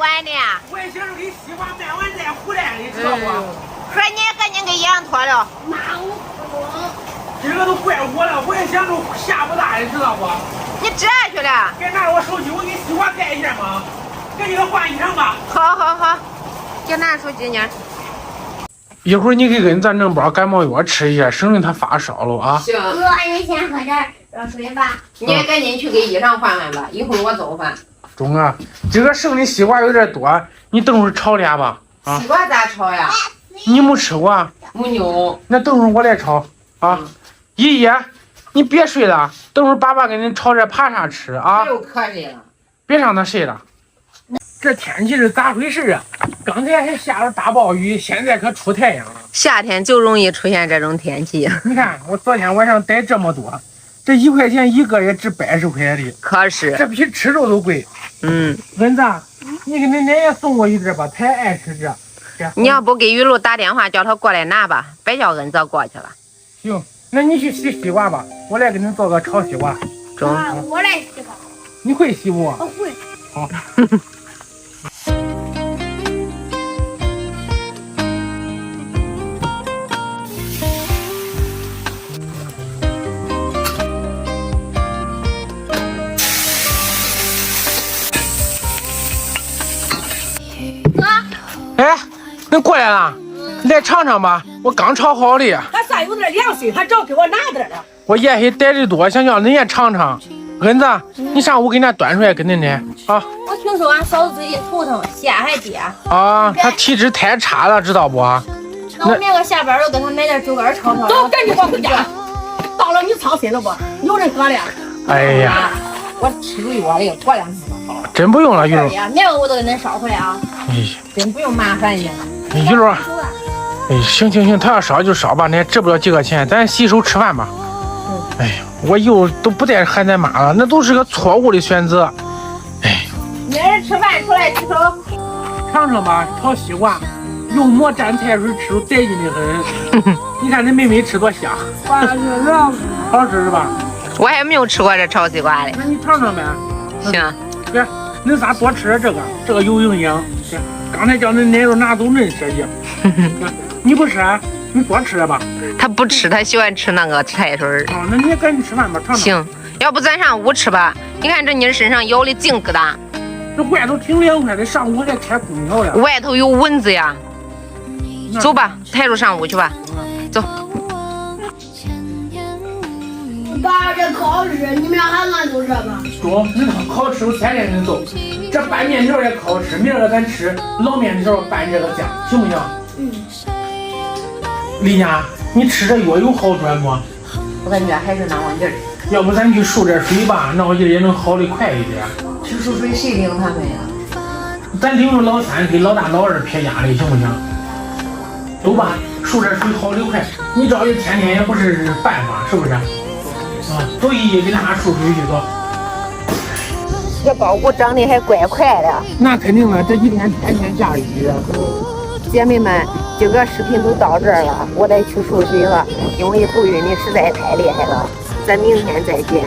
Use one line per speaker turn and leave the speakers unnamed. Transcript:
晚的。
我也想着给西瓜卖完再回来，你知道不？
可是你赶紧给羊脱了。
那我
今个都怪我了，我也想着下不大，你知道不？
你这去了？
该拿着我手机，我给西瓜盖一下嘛，赶紧给他换衣裳吧。
好，给拿手机呢。
一会儿你给咱弄包感冒药吃一下，省得他发烧了啊。
行。
哥，你先喝点热水吧。
你也赶紧去给衣裳换换吧，一会儿我做饭。
中啊，这个剩的西瓜有点多，你等会儿炒俩吧。啊。
西瓜咋炒呀？
你没吃过啊？
没有。
那等会儿我来炒啊。姨姨，你别睡了，等会儿爸爸给你炒点爬沙吃啊。
又瞌睡了。
别让他睡了。这天气是咋回事啊？刚才还下了大暴雨，现在可出太阳了。
夏天就容易出现这种天气。
你看，我昨天晚上逮这么多，这1块钱一个也值80块的，
可是
这比吃肉都贵。
嗯，
蚊子，你给你奶奶送过一点吧，她也爱吃这。
你要不给雨露打电话叫他过来拿吧，别叫恩泽过去了。
行，那你去洗西瓜吧，我来给你做个炒西瓜。
中。
我来洗吧。
你会洗不？
我会。
好。哎，你过来了，来尝尝吧，我刚炒好的。
他啥有点凉水，他只要给我拿点了。
我烟黑逮的多，想叫恁也尝尝。恩子，你上午给俺端出来给恁奶啊。
我听说俺嫂子最近头疼，血还低。
啊，她体质太差了，知道不？
那我明个下班我给他买点酒干炒炒。
走，赶紧往回家。到了你操心了不？有人喝了。
哎呀，
我吃一窝的，过2天吧。
真不用了，玉露。
明个我都给恁烧回啊。
哎，
真不用麻烦你。
玉露。哎，行，他要烧就烧吧，那值不了几个钱，咱洗手吃饭吧。哎呀，我以后都不带喊咱妈了，那都是个错误的选择。哎，
明儿吃饭出来洗手。
尝尝吧，炒西瓜，油馍蘸菜水吃都带劲的很。你看你妹妹吃多香，好吃是吧？
我还没有吃过这炒西瓜的。
那你尝尝呗。
行。
别，恁仨多吃点这个有营养。刚才叫恁奶肉拿走恁舍弃。你不吃，你多吃点吧。
他不吃，他喜欢吃那个菜水儿。
哦，那你也赶紧吃饭吧，尝尝。
行，要不咱上屋吃吧？你看这妮身上咬的净疙瘩。
这外头挺凉快的，上午还开空调了。
外头有蚊子呀。走吧，抬着上屋去吧。走。
爸，这考试你们还俺做这吧？
中，你考试我天天给你做。这拌面条也好吃，明儿个咱吃老面条拌这个酱，行不行？丽佳，你吃这药有好转不？
我感觉还是那玩意儿。
要不咱去输点水吧，那我觉得也能好的快一点。
去输水谁领他们呀？
咱领着老3给老大老2撇家里，行不行？走吧，输点水好的快。你照这天天也不是办法，是不是？啊，走一给他输水去走。
这包谷长得还怪快的。
那肯定了，这几天天天下雨。
姐妹们，今个视频都到这儿了，我得去输水了，因为头晕的实在太厉害了。咱明天再见。